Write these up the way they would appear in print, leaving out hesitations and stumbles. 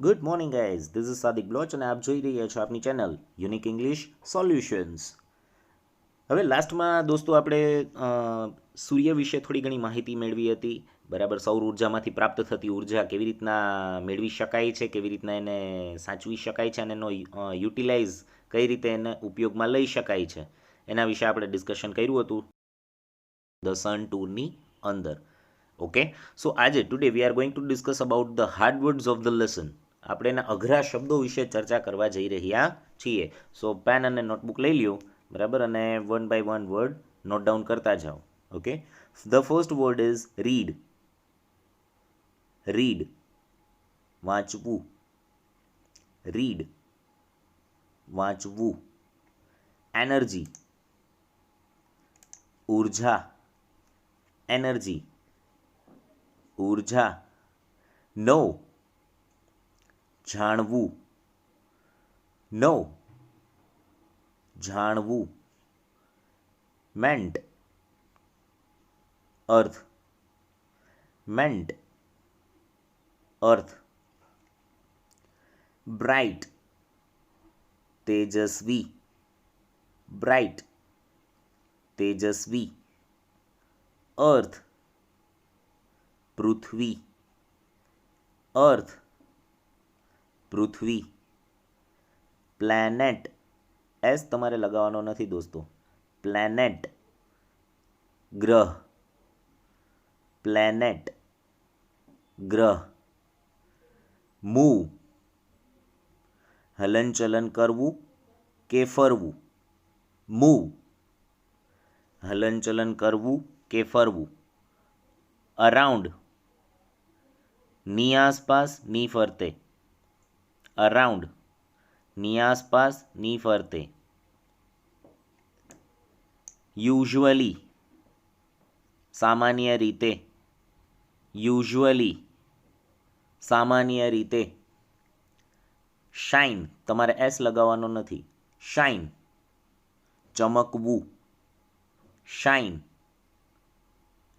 Good morning guys, this is સાદિક બ્લોચ અને આપ જોઈ રહ્યા છો આપની ચેનલ યુનિક ઇંગ્લિશ સોલ્યુશન્સ. હવે લાસ્ટમાં દોસ્તો આપણે સૂર્ય વિશે થોડી ઘણી માહિતી મેળવી હતી. બરાબર, સૌર ઉર્જામાંથી પ્રાપ્ત થતી ઉર્જા કેવી રીતના મેળવી શકાય છે, કેવી રીતના એને સાચવી શકાય છે અને એનો યુટિલાઇઝ કઈ રીતે એને ઉપયોગમાં લઈ શકાય છે, એના વિશે આપણે ડિસ્કશન કર્યું હતું ધ સન ટૂરની અંદર. ઓકે, સો આજે today we are going to discuss about the hard words of the lesson. આપણે એના અઘરા શબ્દો વિશે ચર્ચા કરવા જઈ રહ્યા છીએ. સો પેન અને નોટબુક લઈ લ્યો, બરાબર, અને one by one word note down કરતા જાઓ. Okay, the first word is read. Read, વાંચવું. રીડ, વાંચવું. એનર્જી, ઉર્જા. એનર્જી, ઉર્જા. નો, જાણવું. નો, જાણવું. મેન્ટ, અર્થ. મેન્ટ, અર્થ. બ્રાઇટ, તેજસ્વી. બ્રાઇટ, તેજસ્વી. અર્થ, પૃથ્વી. અર્થ, પૃથ્વી. પ્લેનેટ, એસ તમારે લગાવવાનો નથી દોસ્તો. પ્લેનેટ, ગ્રહ. પ્લેનેટ, ગ્રહ. મૂવ, હલનચલન કરવું કે ફરવું. મૂવ, હલનચલન કરવું કે ફરવું. અરાઉન્ડ, ની આસપાસ, ની ફરતે. અરાઉન્ડ, ની આસપાસ, ની ફરતે. યુઝ્યુઅલી, સામાન્ય રીતે. યુઝ્યુઅલી, સામાન્ય રીતે. શાઇન, તમારે એસ લગાવવાનો નથી. શાઇન, ચમકવું. શાઇન,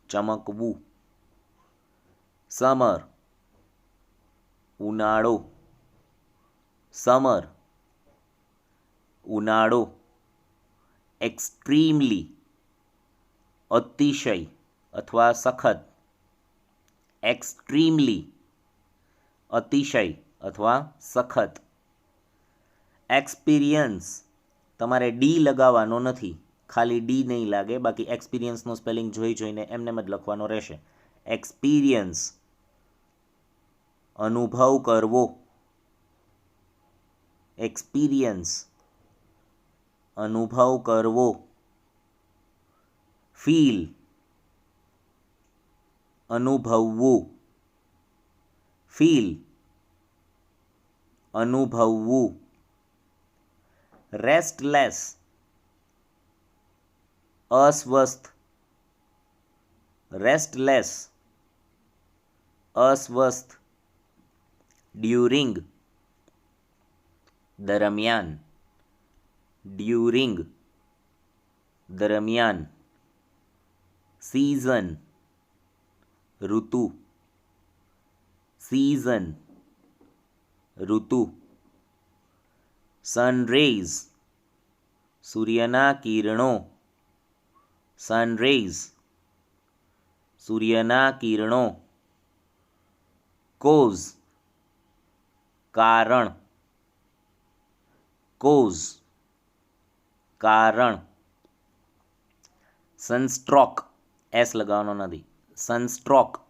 ચમકવું. સમર, ઉનાળો. સમર, ઉનાળો. એક્સ્ટ્રીમલી, અતિશય અથવા સખત. એક્સ્ટ્રીમલી, અતિશય અથવા સખત. એક્સપિરિયન્સ, તમારે ડી લગાવવાનો નથી, ખાલી ડી નહીં લાગે, બાકી એક્સપિરિયન્સનો સ્પેલિંગ જોઈ જોઈને એમને જ લખવાનો રહેશે. એક્સપિરિયન્સ, અનુભવ કરવો. એક્સપિરિયન્સ, અનુભવ કરવો. ફીલ, અનુભવવું. ફીલ, અનુભવવું. રેસ્ટલેસ, અસ્વસ્થ. રેસ્ટલેસ, અસ્વસ્થ. ડ્યુરિંગ, દરમિયાન. ડ્યુરિંગ, દરમિયાન. સીઝન, ઋતુ. સીઝન, ઋતુ. સનરેઝ, સૂર્યના કિરણો. સનરેઝ, સૂર્યના કિરણો. કોઝ, કારણ. કોઝ, કારણ. સનસ્ટ્રોક, એસ લગાવવાનો નથી. સનસ્ટ્રોક,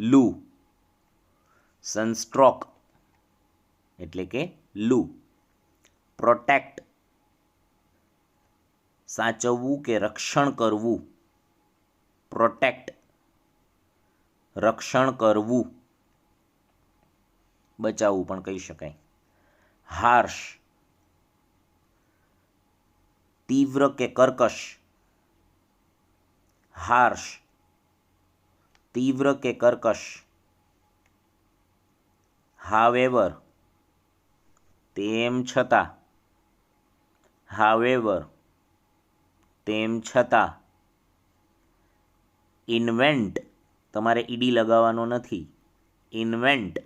લૂ. સનસ્ટ્રોક એટલે કે લૂ. પ્રોટેક્ટ, સાચવવું કે રક્ષણ કરવું. પ્રોટેક્ટ, રક્ષણ કરવું. બચાવવું પણ કહી શકાય. હાર્શ, તીવ્ર કે કર્કશ. હાર્શ, તીવ્ર કે કર્કશ. હાવેવર, તેમ છતાં. હાવેવર, તેમ છતાં. ઇન્વેન્ટ, તમારે ઈડી લગાવવાનો નથી. ઇન્વેન્ટ,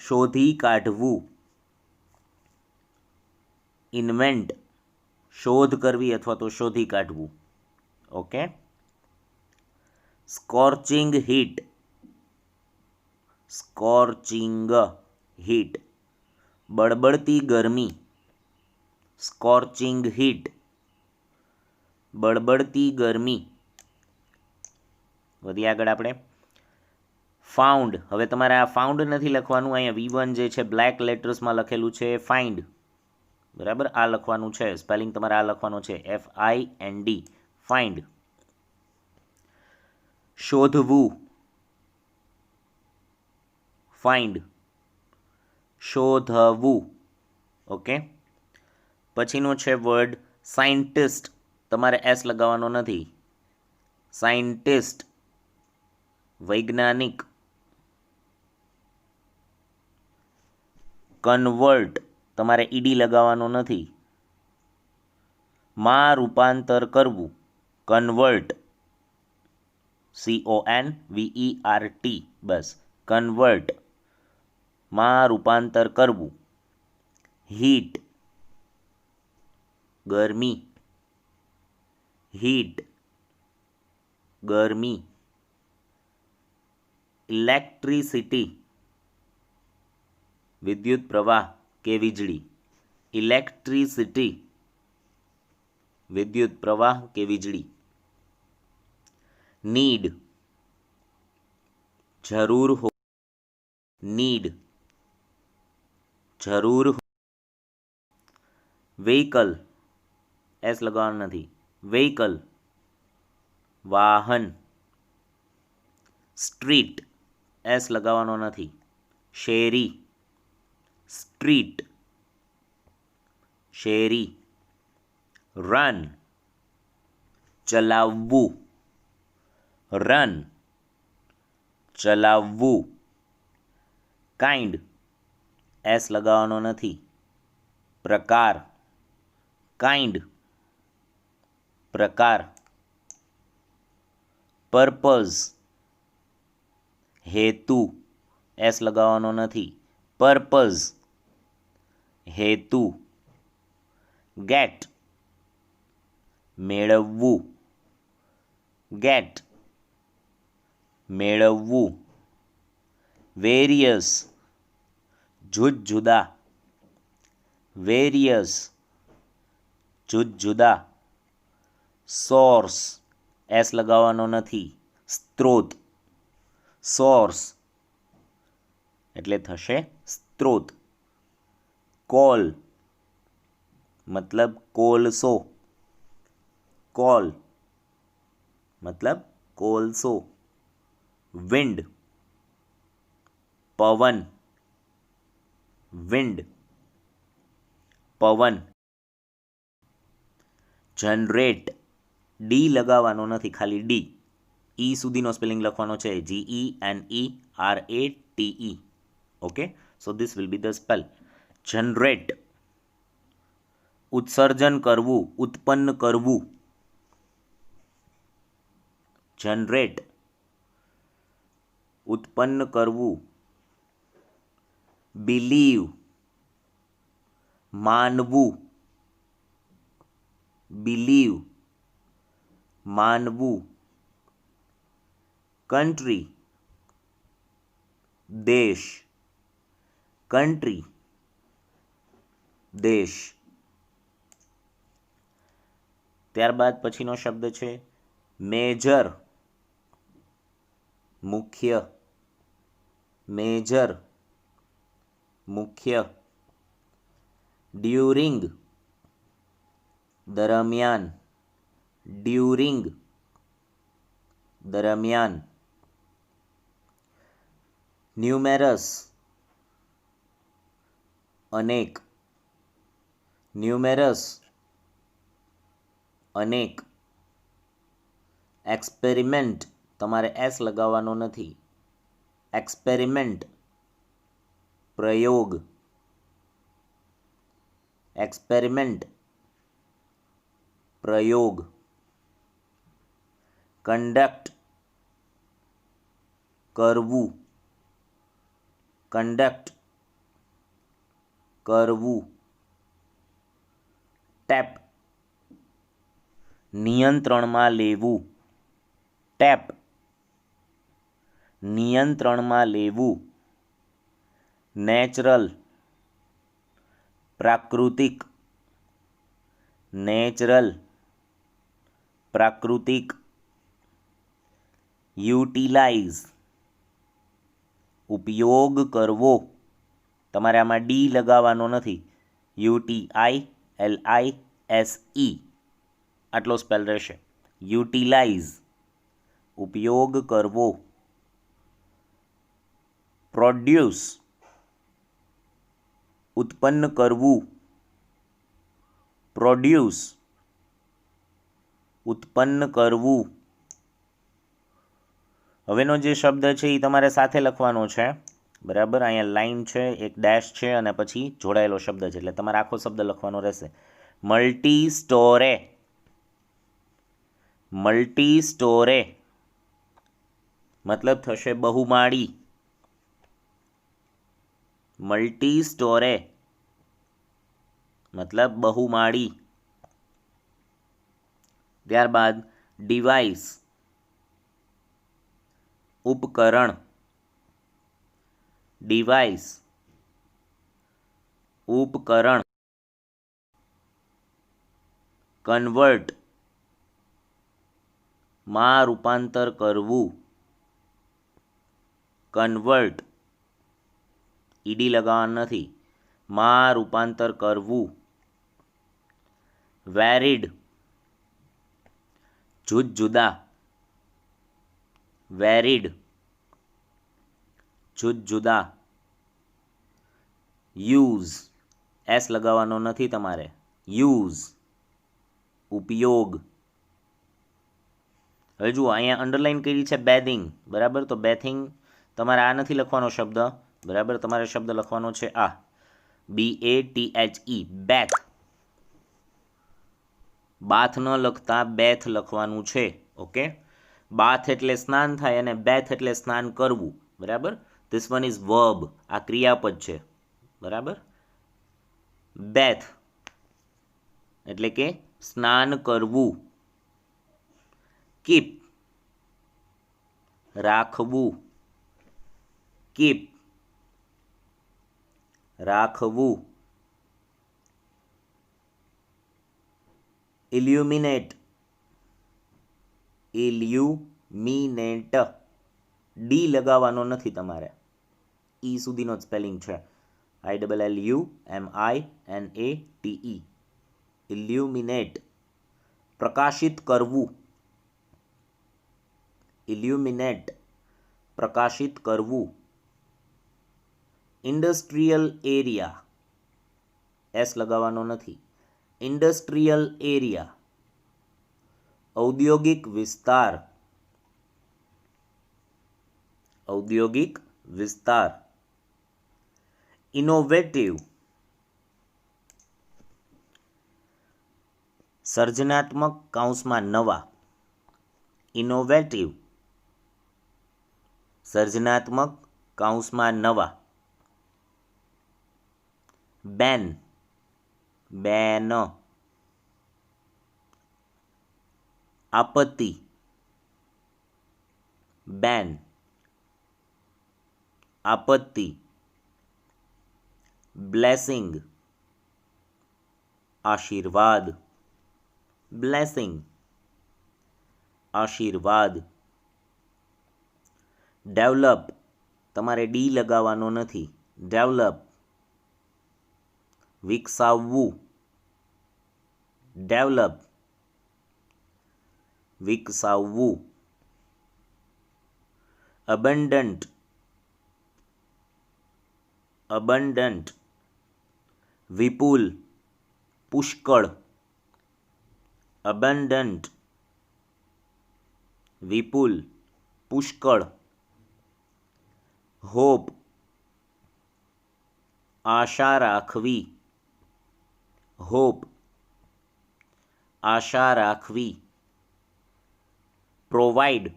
શોધી કાઢવું. ઇન્વેન્ટ, શોધ કરવી અથવા તો શોધી કાઢવું. Okay. Scorching heat, scorching heat, બળબડતી ગરમી. સ્કોર્ચિંગ હીટ, બળબડતી ગરમી. વધી આગળ આપણે ફાઉન્ડ. હવે તમારે આ ફાઉન્ડ નથી લખવાનું, અહીંયા V1 જે છે બ્લેક લેટર્સમાં લખેલું છે ફાઇન્ડ, બરાબર, આ લખવાનું છે, સ્પેલિંગ તમારે આ લખવાનું છે FIND, ફાઇન્ડ. શોધવું, ફાઇન્ડ, શોધવું. ઓકે. પછીનો છે વર્ડ સાયન્ટિસ્ટ, તમારે S લગાવવાનો નથી. સાયન્ટિસ્ટ, વૈજ્ઞાનિક. કન્વર્ટ, તમારે ED લગાવવાનો નથી. માં રૂપાંતર કરવું, કન્વર્ટ, CONVERT, બસ, કન્વર્ટ, માં રૂપાંતર કરવું. હીટ, ગરમી, હીટ, ગરમી. ઇલેક્ટ્રિસિટી, વિદ્યુત પ્રવાહ કે વીજળી. ઇલેક્ટ્રિસિટી, વિદ્યુત પ્રવાહ કે વીજળી. નીડ, જરૂર હો. નીડ, જરૂર હો. વ્હીકલ, S લગાવવાનું નથી. વ્હીકલ, વાહન. સ્ટ્રીટ, S લગાવવાનો નથી. શેરી, સ્ટ્રીટ, શેરી. રન, ચલાવવું. રન, ચલાવવું. કાઇન્ડ, S લગાવવાનો નથી. પ્રકાર, કાઇન્ડ, પ્રકાર. પર્પઝ, હેતુ, S લગાવવાનો નથી. પર્પઝ, હેતુ. ગેટ, મેળવવું. ગેટ, મેળવવું. વેરિયસ, જુદા. વેરિયસ, જુદા. સોર્સ, S લગાવવાનો નથી. સ્ત્રોત, સોર્સ એટલે થશે સ્ત્રોત. કોલ, મતલબ કોલસો. કોલ, મતલબ કોલસો. વિન્ડ, પવન. વિન્ડ, પવન. જનરેટ, ડી લગાવવાનો નથી, ખાલી ડી. ઈ સુધીનો સ્પેલિંગ લખવાનો છે, GENERATE. Okay, so this will be the spell. Generate, ઉત્સર્જન કરવું, ઉત્પન્ન કરવું. જનરેટ, ઉત્પન્ન કરવું. બિલીવ, માનવું. બિલીવ, માનવું. કન્ટ્રી, દેશ. કન્ટ્રી, દેશ. ત્યારબાદ પછીનો શબ્દ છે મેજર, મુખ્ય. મેજર, મુખ્ય. ડ્યુરિંગ, દરમિયાન. ડ્યુરિંગ, દરમિયાન. ન્યુમેરસ, અનેક. ન્યુમેરસ, અનેક. એક્સપેરિમેન્ટ, તમારે S લગાવવાનો નથી. એક્સપેરિમેન્ટ, પ્રયોગ. એક્સપેરિમેન્ટ, પ્રયોગ. કંડક્ટ, કરવું. કંડક્ટ, કરવું. ટેપ, નિયંત્રણમાં લેવું. ટેપ, નિયંત્રણમાં લેવું. નેચરલ, પ્રાકૃતિક. નેચરલ, પ્રાકૃતિક. યુટિલાઇઝ, ઉપયોગ કરવો. તમારે આમાં ડી લગાવવાનો નથી. UTILISE આટલો સ્પેલ રહેશે. યુટિલાઇઝ, ઉપયોગ કરવો. પ્રોડ્યુસ, ઉત્પન્ન કરવું. પ્રોડ્યુસ, ઉત્પન્ન કરવું. હવેનો જે શબ્દ છે એ તમારે સાથે લખવાનો છે. બરાબર, અહીંયા લાઈન છે, એક ડેશ છે અને પછી જોડાયેલો શબ્દ છે, એટલે તમારે આખો શબ્દ લખવાનો રહેશે. મલ્ટી સ્ટોરે. મલ્ટી સ્ટોરે મતલબ થશે બહુમાળી. મલ્ટી સ્ટોરે મતલબ બહુમાળી. ત્યારબાદ ડિવાઇસ, ઉપકરણ. ડિવાઇસ, ઉપકરણ. કન્વર્ટ, માં રૂપાંતર કરવું. કન્વર્ટ, ઈડી લગાવવાનું નથી. માં રૂપાંતર કરવું. વેરિડ, જુદ જુદા. વેરિડ, જુદ જુદા. યુઝ, એસ લગાવવાનો નથી તમારે. યુઝ, ઉપયોગ. હવે જુઓ, અહીંયા અંડરલાઇન કરી છે બેથિંગ. બરાબર, તો બેથિંગ તમારે આ નથી લખવાનો શબ્દ. બરાબર, તમારે શબ્દ લખવાનો છે આ, BATHE, બેથ. બાથ ન લખતા બેથ લખવાનું છે. ઓકે, બાથ એટલે સ્નાન થાય અને બેથ એટલે સ્નાન કરવું. બરાબર, ધીસ વન ઇઝ વર્બ, આ ક્રિયાપદ છે. બરાબર, બેથ એટલે કે સ્નાન કરવું. કીપ, રાખવું. કીપ, રાખવું. ઇલ્યુમિનેટ, ઇલ્યુમિનેટ. ડી લગાવવાનો નથી તમારે, ઈ સુધીનો જ સ્પેલિંગ છે. ILLUMINATE, ઇલ્યુમિનેટ. પ્રકાશિત કરવું. ઇલ્યુમિનેટ, પ્રકાશિત કરવું. ઇન્ડસ્ટ્રીયલ એરિયા, એસ લગાવવાનો નથી. ઇન્ડસ્ટ્રીયલ એરિયા, ઔદ્યોગિક વિસ્તાર. ઔદ્યોગિક વિસ્તાર. ઇનોવેટિવ, સર્જનાત્મક કૌંસમાં નવા. ઇનોવેટિવ, સર્જનાત્મક કૌંસમાં નવા. બેન, બેન. આપત્તિ, બેન, આપત્તિ. બ્લેસિંગ, આશીર્વાદ. બ્લેસિંગ, આશીર્વાદ. ડેવલપ, તમારે ડી લગાવવાનો નથી. ડેવલપ, વિકસાવવું. ડેવલપ, વિકસાવવું. અબન્ડન્ટ, અબન્ડન્ટ. વિપુલ, પુષ્કળ. અબન્ડન્ટ, વિપુલ, પુષ્કળ. હોપ, આશા રાખવી. હોપ, આશા રાખવી. પ્રોવાઈડ,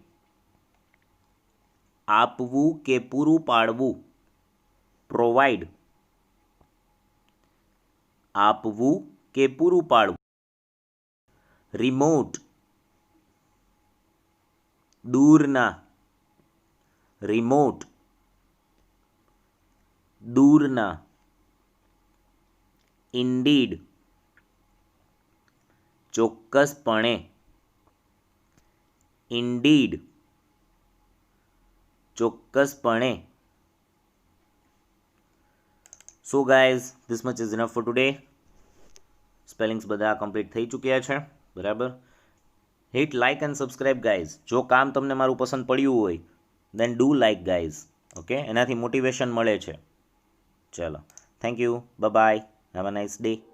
આપવું કે પૂરું પાડવું. પ્રોવાઈડ, આપવું કે પૂરું પાડવું. રિમોટ, દૂરના. રિમોટ, દૂરના. ઇન્ડીડ, ચોક્કસપણે. ઇન્ડીડ, ચોક્કસપણે. So guys, this much is enough for today. Spellings બધા કમ્પ્લીટ થઈ ચૂક્યા છે, બરાબર. Hit like and subscribe guys. જો કામ તમને મારું પસંદ પડ્યું હોય then do like guys. Okay, એનાથી મોટિવેશન મળે છે. ચલો, thank you, bye, have a nice day.